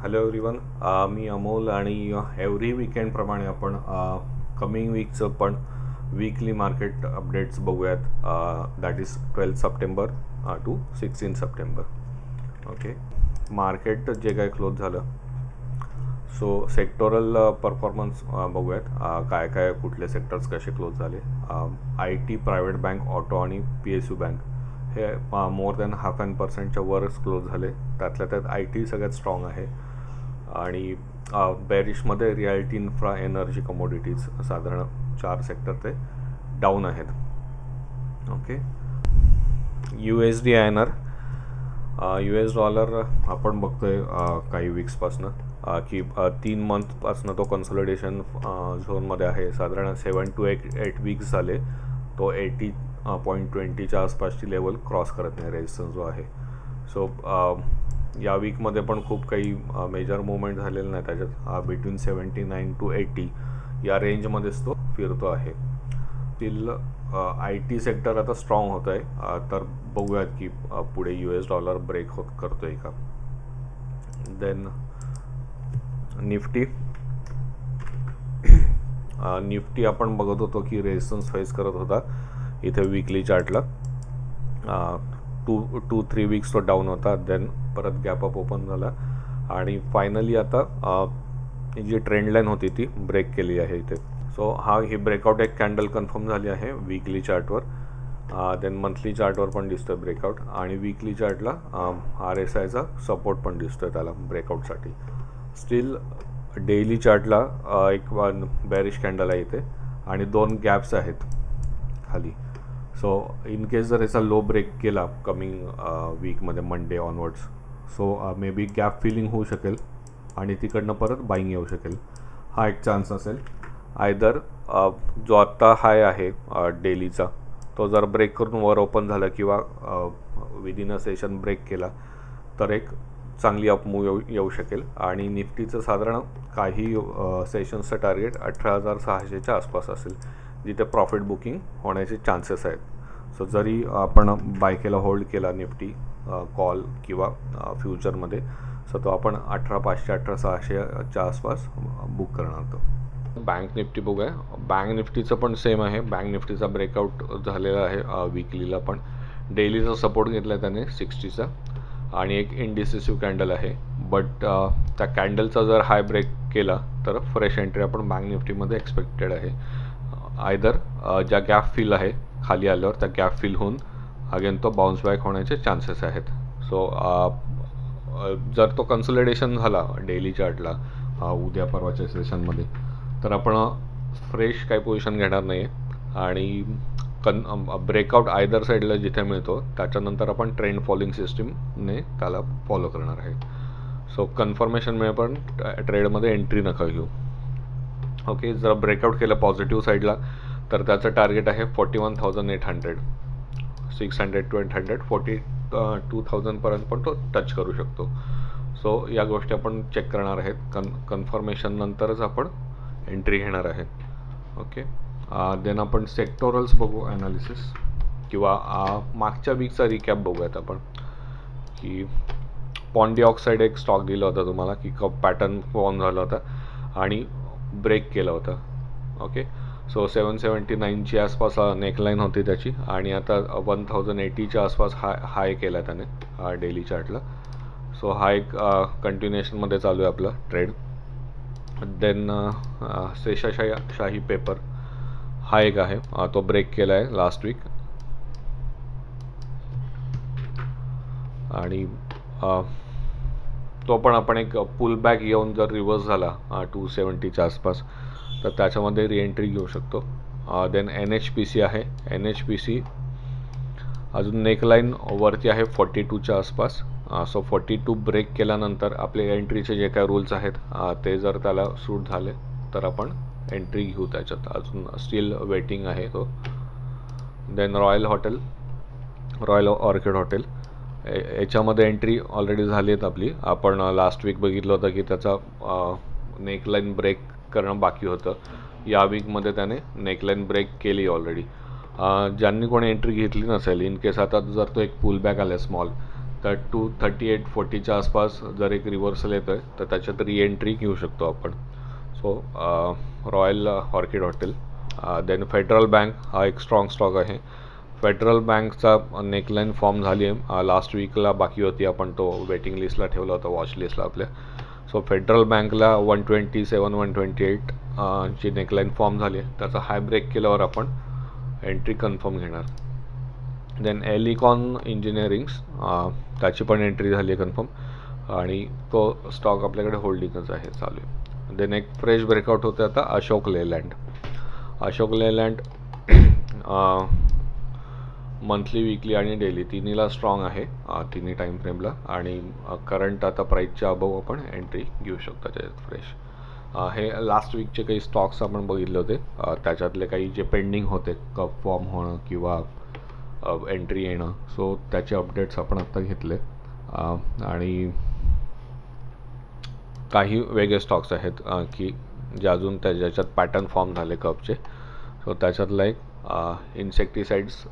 Hello everyone. मी अमोल आणि every वीकेंडप्रमाणे आपण coming वीकचं पण वीकली मार्केट अपडेट्स बघूयात. That is 12 September to 16 September. Okay, market जे काय क्लोज झालं, सो सेक्टोरल परफॉर्मन्स बघूयात. काय काय कुठले सेक्टर्स कसे क्लोज झाले. I T, private bank, auto आणि पी एस यू बँक हे मोर दॅन 0.5% वरच क्लोज झाले. त्यातल्या त्यात आय टी सगळ्यात स्ट्रॉंग आहे आणि बेरिशमध्ये रियालिटी, इन्फ्रा, एनर्जी, कमोडिटीज साधारण 4 सेक्टर ते डाऊन आहेत. Okay, U S D I N R, U S dollar आपण बघतोय काही वीक्सपासनं की 3 मंथपासनं तो कन्सॉलिडेशन झोनमध्ये आहे. साधारण 7 to 8 वीक्स झाले तो 80.20च्या आसपासची लेवल क्रॉस करत नाही, रेजिस्टन्स जो आहे. सो या वीकमध्ये पण खूप काही मेजर मुवमेंट झालेलं नाही. त्याच्यात बिटवीन 79 to 80 या रेंजमध्येच तो फिरतो आहे. तील आय टी सेक्टर आता स्ट्रॉंग होत आहे, तर बघूयात की पुढे यू एस डॉलर ब्रेक करतो आहे का. देन निफ्टी आपण बघत होतो की रेजिस्टन्स फेस करत होता इथे वीकली चार्टला. 2-3 वीक्स तो डाऊन होता, देन परत गॅप अप ओपन झाला आणि फायनली आता जी ट्रेंड लाईन होती ती ब्रेक केली आहे इथे. सो ही ब्रेकआउट एक कॅन्डल कन्फर्म झाली आहे वीकली चार्टवर. देन मंथली चार्टवर पण दिसतोय ब्रेकआउट आणि वीकली चार्टला आर एस आयचा सपोर्ट पण दिसतोय त्याला ब्रेकआउटसाठी. स्टील डेली चार्टला एक बॅरिश कॅन्डल आहे इथे आणि 2 गॅप्स आहेत खाली. सो इन केस जर याचा लो ब्रेक केला कमिंग वीकमध्ये Monday onwards, so may be gap filling होऊ शकेल आणि तिकडनं परत बाईंग येऊ शकेल. हा एक चान्स असेल. आयदर जो आत्ता हाय आहे डेलीचा तो जर ब्रेक करून वर ओपन झाला किंवा विदिन अ सेशन ब्रेक केला तर एक चांगली अपमूव येऊ शकेल. आणि निफ्टीचं साधारण काही सेशन्सचं टार्गेट 18,600च्या आसपास असेल, जिथे प्रॉफिट बुकिंग होण्याचे चान्सेस आहेत. सो जरी आपण बाय केला, होल्ड केला निफ्टी कॉल किंवा फ्युचरमध्ये, सो तो आपण 18,500 18,600च्या आसपास बुक करणार. तो बँक निफ्टी बघूया. बँक निफ्टीचं पण सेम आहे. बँक निफ्टीचा ब्रेकआउट झालेला आहे वीकलीला पण. डेलीचा सपोर्ट घेतला आहे त्याने 60चा आणि एक इंडिसिसिव्ह कॅन्डल आहे. बट त्या कॅन्डलचा जर हाय ब्रेक केला तर फ्रेश एंट्री आपण बँक निफ्टीमध्ये एक्सपेक्टेड आहे. आयदर ज्या गॅप फिल आहे खाली आल्यावर त्या गॅप फिल होऊन अगेन तो बाउन्स बॅक होण्याचे चान्सेस आहेत. सो जर तो कन्सॉलिडेशन झाला डेली चार्टला उद्या परवाच्या सेशनमध्ये, तर आपण फ्रेश काही पोझिशन घेणार नाही आणि ब्रेकआउट आयदर साईडला जिथे मिळतो त्याच्यानंतर आपण ट्रेंड फॉलोइंग सिस्टीमने त्याला फॉलो करणार आहे. सो कन्फर्मेशन मिळेल पण ट्रेडमध्ये एंट्री नका घेऊ. ओके, जर ब्रेकआउट केलं पॉझिटिव्ह साईडला तर त्याचं टार्गेट आहे 41,800, 600 to 800, 42,000पर्यंत पण तो टच करू शकतो. सो या गोष्टी आपण चेक करणार आहेत. कन्फर्मेशन नंतरच आपण एंट्री घेणार आहे. ओके, देन आपण सेक्टोरल्स बघू ॲनालिसिस किंवा मागच्या वीकचा रिकॅप बघूयात आपण की पॉन्डी ऑक्साईड एक स्टॉक दिला होता तुम्हाला की पॅटर्न फॉर्म झाला होता आणि ब्रेक केला होता. ओके, सो 779ची आसपास नेकलाईन होती त्याची आणि आता 1080च्या आसपास हाय केला त्याने डेली चार्टला. सो हा एक कंटिन्युएशनमध्ये चालू आहे आपला ट्रेड. देन शेषशाही पेपर हा एक आहे, तो ब्रेक केला आहे लास्ट वीक आणि तो पण आपण एक पुल बॅक येऊन जर रिव्हर्स झाला 270च्या आसपास तर त्याच्यामध्ये रिएंट्री घेऊ शकतो. देन NHPC आहे. NHPC अजून नेकलाईन वरती आहे 42च्या आसपास. सो 42 ब्रेक केल्यानंतर आपले एंट्रीचे जे काय रूल्स आहेत ते जर त्याला सूट झाले तर आपण एंट्री घेऊ त्याच्यात. अजून स्टील वेटिंग आहे तो. देन रॉयल ऑर्किड हॉटेल याच्यामध्ये एंट्री ऑलरेडी झाली आहेत आपली. आपण लास्ट वीक बघितलं होतं की त्याचा नेकलाईन ब्रेक करणं बाकी होतं. या वीकमध्ये त्याने नेकलाईन ब्रेक केली ऑलरेडी. ज्यांनी कोणी एंट्री घेतली नसेल, इन केस आता जर तो एक पुल बॅक आला स्मॉल, तर 238.40च्या आसपास जर एक रिव्हर्सल येतो आहे तर त्याच्यात री एंट्री घेऊ शकतो आपण. So Royal Orchid hotel. Then Federal Bank हा एक स्ट्रॉंग स्टॉक आहे. फेडरल बँकचा नेकलाईन फॉर्म झाली आहे, लास्ट वीकला बाकी होती, आपण तो वेटिंग लिस्टला ठेवला होता, वॉच लिस्टला आपल्या. सो फेडरल बँकला 127 128 ची नेकलाईन फॉर्म झाली आहे. त्याचा हाय ब्रेक केल्यावर आपण एंट्री कन्फर्म घेणार. देन एलिकॉन इंजिनिअरिंग्स, त्याची पण एंट्री झाली आहे कन्फर्म आणि तो स्टॉक आपल्याकडे होल्डिंगच आहे, चालू आहे. देन एक फ्रेश ब्रेकआउट होते आता Ashok Leyland. Ashok Leyland monthly, weekly आणि डेली तिन्हीला स्ट्रॉंग आहे, तिन्ही टाईम फ्रेमला. आणि करंट आता प्राईसच्या अबव आपण एंट्री घेऊ शकतो त्याच्यात फ्रेश. हे लास्ट वीकचे काही स्टॉक्स आपण बघितले होते, त्याच्यातले काही जे पेंडिंग होते कप फॉर्म होणं किंवा एंट्री येणं, सो त्याचे अपडेट्स आपण आत्ता घेतले. आणि काही वेगळे स्टॉक्स आहेत की जे अजून ज्याच्यात पॅटर्न फॉर्म झाले कपचे. सो त्याच्यातला एक इन्सेक्टिसाइड्स,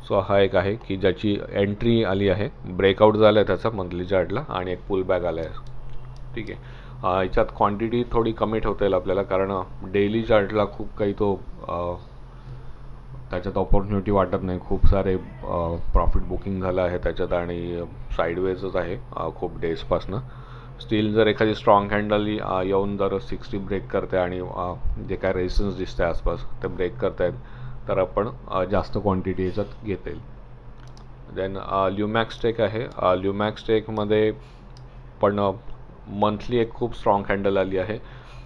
सो हा एक आहे की ज्याची एंट्री आली आहे, ब्रेकआउट झाला आहे त्याचा मंथली चार्टला आणि एक पुल बॅक आला आहे. ठीक आहे, याच्यात क्वांटिटी थोडी कमी ठेवता येईल आपल्याला, कारण डेली चार्टला खूप काही तो त्याच्यात ऑपॉर्च्युनिटी वाटत नाही. खूप सारे प्रॉफिट बुकिंग झालं आहे त्याच्यात आणि साईडवेजच आहे खूप डेजपासनं. स्टील जर एखादी स्ट्रॉंग कॅन्डल येऊन जर 60 ब्रेक करते आणि जे काय रेजिस्टन्स दिसते आसपास ते ब्रेक करतायत, तर आपण जास्त क्वांटिटी याच्यात घेता येईल. देन ल्युमॅक्स टेक आहे. ल्युमॅक्स टेकमध्ये पण मंथली एक खूप स्ट्रॉंग कॅन्डल आली आहे,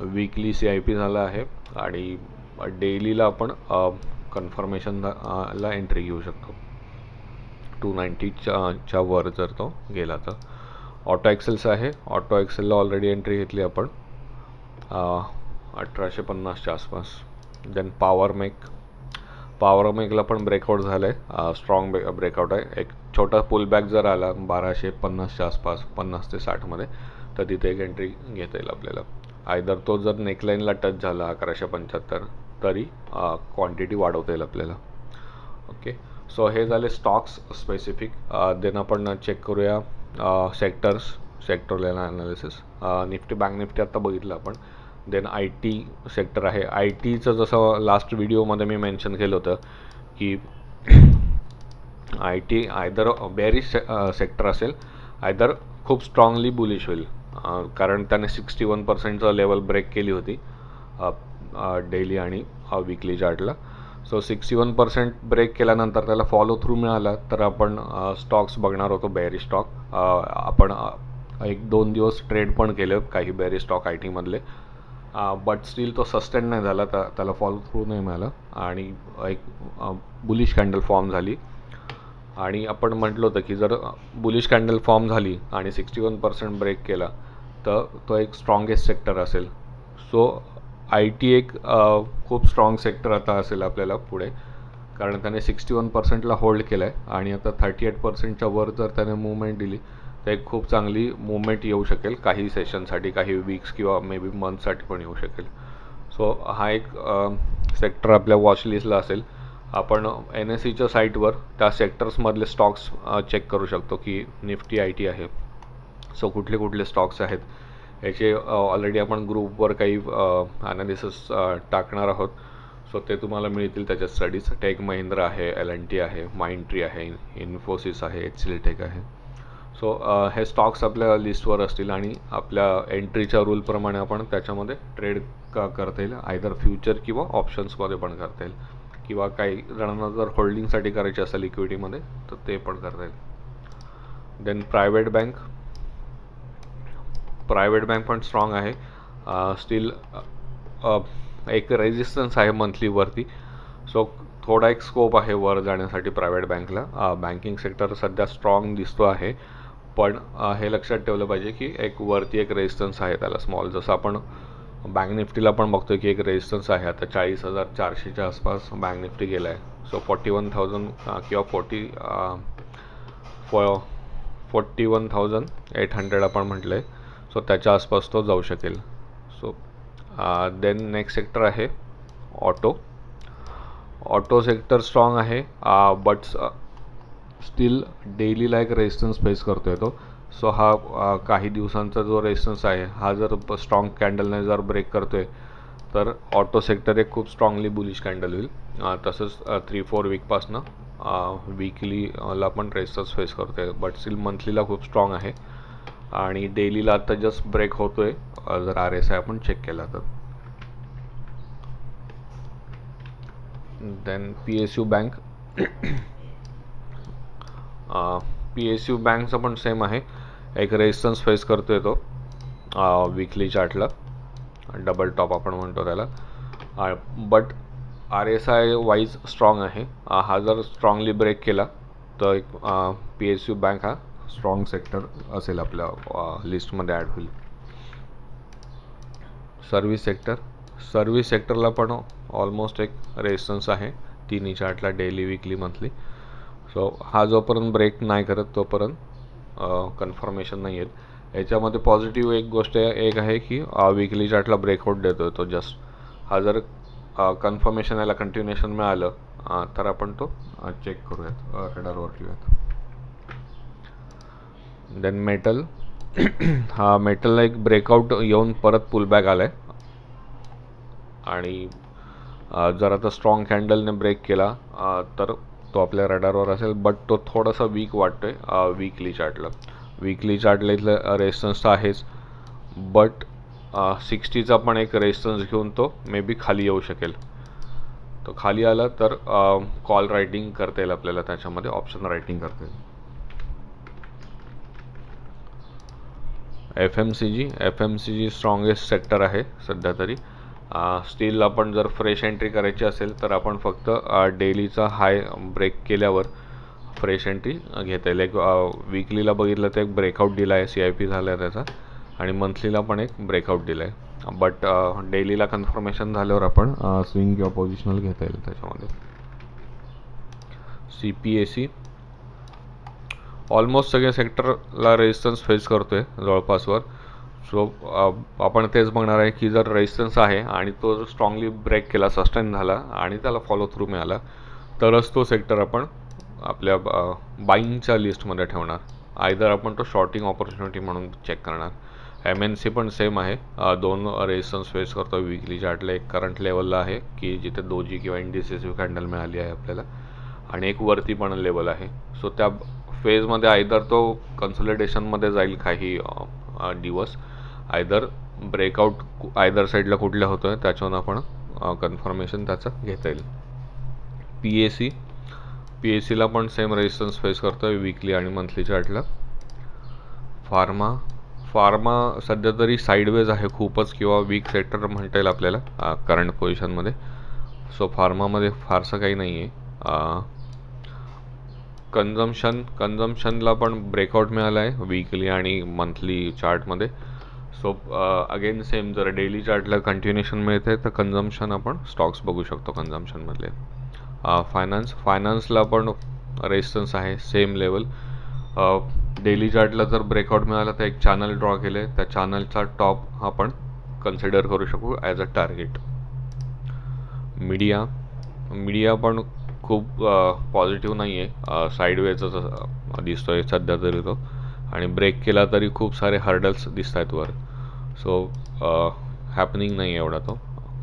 वीकली CIP झाला आहे आणि डेलीला आपण कन्फर्मेशनला एंट्री घेऊ शकतो 290च्या वर जर तो गेला तर. ऑटो एक्सेल्स आहे. ऑटो एक्सेलला ऑलरेडी एंट्री घेतली आपण 1850च्या आसपास. देन पॉवरमेकला पण ब्रेकआउट झालं आहे, स्ट्रॉंग ब्रेकआउट आहे. एक छोटा पुलबॅक जर आला 1250च्या आसपास, 50 ते 60मध्ये, तर तिथे एक एंट्री घेता येईल आपल्याला. आयदर तो जर नेकलाईनला टच झाला 1175 तरी क्वांटिटी वाढवता येईल आपल्याला. ओके, सो हे झाले स्टॉक्स स्पेसिफिक. देन आपण चेक करूया sectoral analysis. Nifty, bank Nifty आत्ता बघितलं आपण. देन IT सेक्टर आहे. ITचं जसं लास्ट व्हिडिओमध्ये मी मेन्शन केलं होतं की IT आयदर बेरिश सेक्टर असेल, आयदर खूप स्ट्रॉंगली बुलिश होईल, कारण त्याने 61%चं लेवल ब्रेक केली होती डेली आणि वीकली चार्टला. सो 61% ब्रेक केल्यानंतर त्याला फॉलो थ्रू मिळाला तर आपण स्टॉक्स बघणार होतो, बेरिश स्टॉक. आपण 1-2 दिवस ट्रेड पण केले काही बेरिश स्टॉक ITमधले, बट स्टील तो सस्टेन नाही झाला, त्याला फॉलो थ्रू नाही मिळाला आणि एक बुलिश कॅन्डल फॉर्म झाली. आणि आपण म्हटलं होतं की जर बुलिश कॅन्डल फॉर्म झाली आणि 61% ब्रेक केला तर तो एक स्ट्रॉंगेस्ट सेक्टर असेल. सो IT एक खूप स्ट्रॉंग सेक्टर आता असेल आपल्याला पुढे, कारण त्याने 61%ला होल्ड केलं आहे आणि आता 38%च्या वर जर त्याने मूवमेंट दिली तर एक खूप चांगली मूवमेंट येऊ शकेल काही सेशनसाठी, काही वीक्स किंवा मे बी मंथसाठी पण येऊ शकेल. सो हा एक सेक्टर आपल्या वॉच लिस्टला असेल. आपण NSEच्या साईटवर त्या सेक्टर्समधले स्टॉक्स चेक करू शकतो की निफ्टी IT आहे, सो कुठले कुठले स्टॉक्स आहेत याचे ऑलरेडी आपण ग्रुपवर काही ॲनालिसिस टाकणार आहोत. सो ते तुम्हाला मिळतील त्याच्या स्टडीज. टेक महिंद्रा आहे, L&T आहे, माइंडट्री आहे, इन्फोसिस आहे, HCL टेक आहे. सो हे स्टॉक्स आपल्या लिस्टवर असतील आणि आपल्या एंट्रीच्या रूलप्रमाणे आपण त्याच्यामध्ये ट्रेड करता येईल, आयदर फ्युचर किंवा ऑप्शन्समध्ये पण करता येईल, किंवा काही जणांना जर होल्डिंगसाठी करायचे असेल इक्विटीमध्ये तर ते पण करता येईल. देन प्रायव्हेट बँक पण स्ट्रॉंग आहे. स्टील एक रेजिस्टन्स आहे मंथलीवरती, सो थोडा एक स्कोप आहे वर जाण्यासाठी प्रायव्हेट बँकला. बँकिंग सेक्टर सध्या स्ट्रॉंग दिसतो आहे, पण हे लक्षात ठेवलं पाहिजे की एक वरती एक रेजिस्टन्स आहे त्याला स्मॉल, जसं आपण बँक निफ्टीला पण बघतो की एक रेजिस्टन्स आहे आता 40,400च्या आसपास बँक निफ्टी गेला आहे. सो 41,000 किंवा 41,800 आपण म्हटलं आहे, सो त्याच्या आसपास तो जाऊ शकेल. सो देन नेक्स्ट सेक्टर आहे ऑटो सेक्टर स्ट्रॉंग आहे, बट स्टील डेलीला एक रेजिस्टन्स फेस करतोय तो. सो हा काही दिवसांचा जो रेजिस्टन्स आहे हा जर स्ट्रॉंग कॅन्डलने जर ब्रेक करतोय तर ऑटो सेक्टर एक खूप स्ट्रॉंगली बुलिश कॅन्डल होईल. तसंच 3-4 वीकपासनं वीकलीला पण रेजिस्टन्स फेस करतोय, बट स्टील मंथलीला खूप स्ट्रॉंग आहे. आणि डेलीला आता जस्ट ब्रेक होतोय जर RSI आपण चेक केला तर. Then PSU bank. PSU बँकचं पण सेम आहे, एक रेजिस्टन्स फेस करतोय तो वीकली चार्टला, डबल टॉप आपण म्हणतो त्याला. बट RSI वाईज स्ट्रॉंग आहे. हा जर स्ट्रॉंगली ब्रेक केला तर एक PSU बँक हा स्ट्रॉंग सेक्टर असेल आपल्या लिस्टमध्ये ॲड होईल. सर्व्हिस सेक्टरला पण ऑलमोस्ट एक रेजिस्टन्स आहे तिन्ही चार्टला, डेली, वीकली, मंथली. सो हा जोपर्यंत ब्रेक नाही करत तोपर्यंत कन्फर्मेशन नाही आहेत. याच्यामध्ये पॉझिटिव्ह एक गोष्ट एक आहे की वीकली चार्टला ब्रेकआउट देतो तो जस्ट. हा जर कन्फर्मेशन याला कंटिन्युएशन मिळालं तर आपण तो चेक करूयात, रडारवर ठेवूयात. Then metal. हा मेटलला एक ब्रेकआउट येऊन परत पुलबॅक आला आहे आणि जर आता स्ट्रॉंग कॅन्डलने ब्रेक केला तर तो आपल्या रडारवर असेल, बट तो थोडासा वीक वाटतोय वीकली चार्टला. वीकली चार्टला इथलं रेजिस्टन्स तर आहेच, बट 60चा पण एक रेजिस्टन्स घेऊन तो मे बी खाली येऊ शकेल. तो खाली आला तर कॉल रायटिंग करता येईल आपल्याला, त्याच्यामध्ये ऑप्शन रायटिंग करता येईल. FMCG स्ट्रॉंगेस्ट सेक्टर आहे सध्या तरी. स्टील आपण जर फ्रेश एंट्री करायची असेल तर आपण फक्त डेलीचा हाय ब्रेक केल्यावर फ्रेश एंट्री घेता येईल. एक वीकलीला बघितलं तर एक ब्रेकआउट दिला आहे, CIP झाला आहे त्याचा, आणि मंथलीला पण एक ब्रेकआउट दिला आहे. बट डेलीला कन्फर्मेशन झाल्यावर आपण स्विंग किंवा पोझिशनल घेता येईल त्याच्यामध्ये. CPAC ऑलमोस्ट सगळ्या सेक्टरला रेजिस्टन्स फेस करतोय जवळपासवर. सो आपण तेच बघणार आहे की जर रेजिस्टन्स आहे आणि तो जर स्ट्रॉंगली ब्रेक केला, सस्टेन झाला आणि त्याला फॉलो थ्रू मिळाला तरच तो सेक्टर आपण आपल्या बाईंगच्या लिस्टमध्ये ठेवणार. आयदर आपण तो शॉर्टिंग ऑपॉर्च्युनिटी म्हणून चेक करणार. MNC पण सेम आहे, 2 रेजिस्टन्स फेस करतो वीकली चार्टला. एक करंट लेवलला आहे की जिथे दोजी किंवा इंडिसिसिव्ह कॅन्डल मिळाली आहे आपल्याला, आणि एक वरती पण लेवल आहे. सो त्या फेजमध्ये आयदर तो कन्सोलिडेशनमध्ये जाईल काही दिवस, आयदर ब्रेकआउट आयदर साईडला कुठल्या होतोय त्याच्यावर आपण कन्फर्मेशन त्याचं घेता येईल. PACला पण सेम रेजिस्टन्स फेस करतोय वीकली आणि मंथली चार्टला. फार्मा सध्या तरी साईडवेज आहे खूपच, किंवा वीक सेक्टर म्हणता येईल आपल्याला करंट पोझिशनमध्ये. सो फार्मामध्ये फारसं काही नाही आहे. कन्झम्पशनला पण ब्रेकआउट मिळाला आहे वीकली आणि मंथली चार्टमध्ये. सो अगेन सेम, जर डेली चार्टला कंटिन्युएशन मिळते तर कन्झम्पशन आपण स्टॉक्स बघू शकतो कन्झम्पशनमधले. फायनान्सला पण रेजिस्टन्स आहे सेम लेवल. डेली चार्टला जर ब्रेकआउट मिळाला तर एक चॅनल ड्रॉ केले, त्या चॅनलचा टॉप आपण कन्सिडर करू शकू ॲज अ टार्गेट. मीडिया पण खूप पॉझिटिव्ह नाही आहे, साईडवेजच दिसतोय सध्या तरी तो, आणि ब्रेक केला तरी खूप सारे हर्डल्स दिसत आहेत वर. सो हॅपनिंग नाही आहे एवढा तो.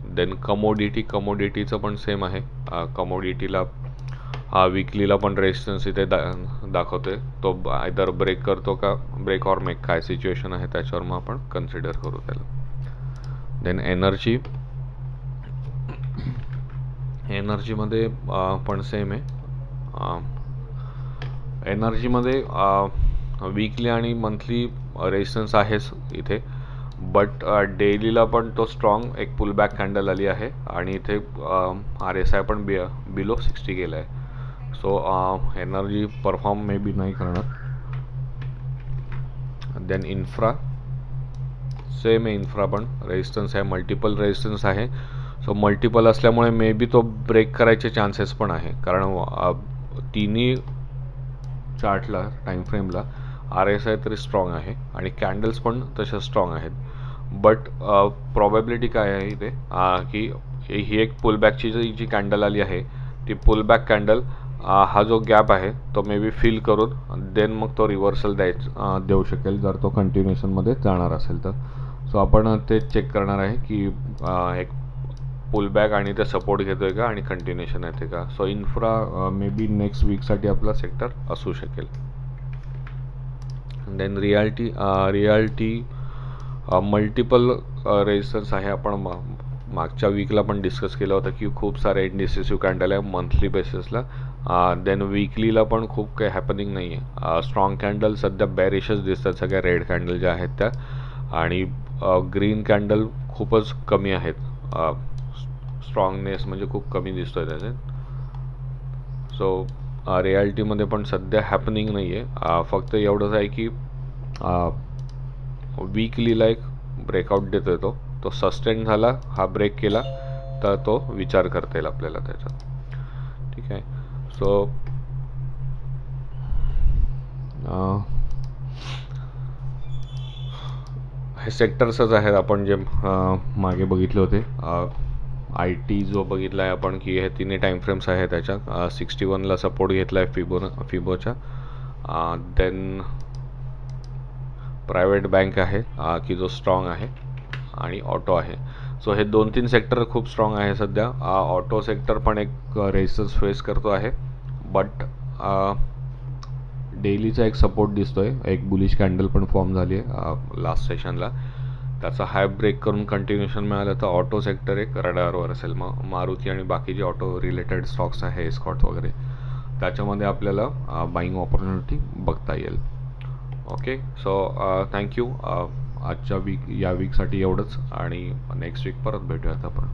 देन कमोडिटीचं पण सेम आहे. कमोडिटीला वीकलीला पण रेजिस्टन्स इथे दाखवतोय, तो आयदर ब्रेक करतो का ब्रेक ऑर मेक, काय सिच्युएशन आहे त्याच्यावर मग आपण कन्सिडर करू त्याला. देन एनर्जीमध्ये पण सेम आहे. एनर्जीमध्ये वीकली आणि मंथली रेजिस्टन्स आहेच इथे, बट डेलीला पण तो स्ट्रॉंग एक पुलबॅक कॅन्डल आली आहे आणि इथे RSI पण बिलो 60 गेला आहे. So energy perform may be नाही करणार. देन इन्फ्रा सेम आहे, इन्फ्रा पण रेजिस्टन्स आहे, मल्टिपल रेजिस्टन्स आहे. सो मल्टिपल असल्यामुळे मे बी तो ब्रेक करायचे चान्सेस पण आहे, कारण तिन्ही चार्टला टाईम फ्रेमला RSI तरी स्ट्रॉंग आहे आणि कॅन्डल्स पण तशा स्ट्रॉंग आहेत. बट प्रॉबॅबिलिटी काय आहे इथे की ही एक पुलबॅकची जी कॅन्डल आली आहे ती पुलबॅक कॅन्डल हा जो गॅप आहे तो मे बी फिल करून देन मग तो रिव्हर्सल देऊ शकेल जर तो कंटिन्युएशनमध्ये जाणार असेल तर. सो आपण ते चेक करणार आहे की एक पुल बॅक आणि ते सपोर्ट घेतोय का आणि कंटिन्युएशन येते का. So infra may be next वीकसाठी आपला सेक्टर असू शकेल. देन रियाल्टी मल्टिपल रेजिस्टन्स आहे. आपण मागच्या वीकला पण डिस्कस केलं होतं की खूप सारे इंडिसिसिव्ह कॅन्डल आहे मंथली बेसिसला. देन वीकलीला पण खूप काही हॅपनिंग नाही आहे. स्ट्रॉंग कॅन्डल सध्या बॅरिशच दिसतात सगळ्या रेड कॅन्डल ज्या आहेत त्या, आणि ग्रीन कॅन्डल खूपच कमी आहेत. स्ट्रॉंगनेस म्हणजे खूप कमी दिसतोय त्याचे. सो रियाल्टीमध्ये पण सध्या हॅपनिंग नाही आहे. फक्त एवढंच आहे की वीकलीला एक ब्रेकआउट देतोय तो सस्टेन झाला, हा ब्रेक केला तर तो विचार करता येईल आपल्याला त्याचा. ठीक आहे. सो हे सेक्टर्सच आहेत आपण जे मागे बघितले होते. आय टी जो बघितला आहे आपण की हे तिन्ही टाईम फ्रेम्स आहे त्याच्यात. 61ला सपोर्ट घेतला आहे फिबोचा. देन प्रायव्हेट बँक आहे की जो स्ट्रॉंग आहे, आणि ऑटो आहे. सो हे 2-3 सेक्टर खूप स्ट्रॉंग आहे सध्या. ऑटो सेक्टर पण एक रेजिस्टन्स फेस करतो आहे, बट डेलीचा एक सपोर्ट दिसतोय. एक बुलिश कॅन्डल पण फॉर्म झाली आहे लास्ट सेशनला. त्याचा हाय ब्रेक करून कंटिन्युएशन मिळालं तर ऑटो सेक्टर एक रडारवर असेल. मग मारुती आणि बाकीचे ऑटो रिलेटेड स्टॉक्स आहे, एस्कॉर्ट वगैरे, त्याच्यामध्ये आपल्याला बाईंग ऑपॉर्च्युनिटी बघता येईल. ओके. So thank you. आजच्या या वीकसाठी एवढंच, आणि नेक्स्ट वीक परत भेटूयात आपण.